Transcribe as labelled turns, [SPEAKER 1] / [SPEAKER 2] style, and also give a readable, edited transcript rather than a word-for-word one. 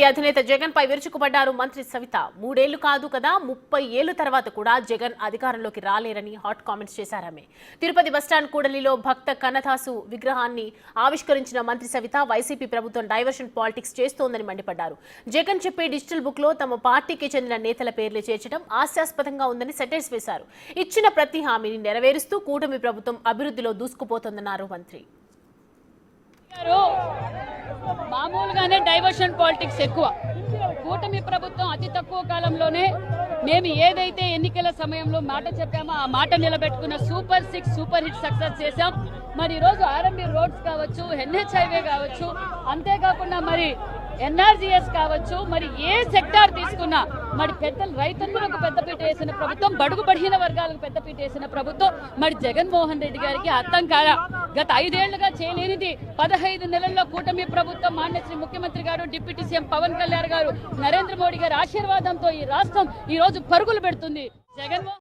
[SPEAKER 1] అధినేత జగన్ పై విరుచుకుపడ్డారు మంత్రి సవిత. 3 ఏళ్లు కాదు కదా 30 ఏళ్ల తర్వాత కూడా జగన్ అధికారంలోకి రాలేరని హాట్ కామెంట్స్ చేశారామె. తిరుపతి బస్టాండ్ కూడలిలో భక్త కన్నదాసు విగ్రహాన్ని ఆవిష్కరించిన మంత్రి సవిత వైసీపీ ప్రభుత్వం డైవర్షన్ పాలిటిక్స్ చేస్తోందని మండిపడ్డారు. జగన్ చెప్పే డిజిటల్ బుక్ లో తమ పార్టీకి చెందిన నేతల పేర్లు చేర్చడం హాస్యాస్పదంగా ఉందని సెటైర్స్ వేశారు. ఇచ్చిన ప్రతి హామీని నెరవేరుస్తూ కూటమి ప్రభుత్వం అభివృద్ధిలో దూసుకుపోతోందన్నారు మంత్రి.
[SPEAKER 2] మామూలుగానే డైవర్షన్ పాలిటిక్స్ ఎక్కువ. కూటమి ప్రభుత్వం అతి తక్కువ కాలంలోనే మేము ఏదైతే ఎన్నికల సమయంలో మాట చెప్పామో ఆ మాట నిలబెట్టుకున్న సూపర్ 6 సూపర్ హిట్ సక్సెస్ చేశాం. మరి ఈరోజు ఆర్ఎంబీ రోడ్స్ కావచ్చు, ఎన్హెచ్ హైవే కావచ్చు, అంతేకాకుండా మరి ఎన్ఆర్జీఎస్ కావచ్చు, మరి ఏ సెక్టార్ తీసుకున్నా మరి పెద్దలు రైతులకు పెద్దపీట వేసిన ప్రభుత్వం, బడుగు బడిన వర్గాలకు పెద్దపీట వేసిన ప్రభుత్వం మరి జగన్మోహన్ రెడ్డి గారికి అర్థం కాదా? గత 5 ఏళ్లుగా చేయలేనిది 15 నెలల్లో కూటమి ప్రభుత్వం మాన్యశ్రీ ముఖ్యమంత్రి గారు, డిప్యూటీ సీఎం పవన్ కళ్యాణ్ గారు, నరేంద్ర మోడీ గారి ఆశీర్వాదంతో ఈ రాష్ట్రం ఈ రోజు పరుగులు పెడుతుంది. జగన్మోహన్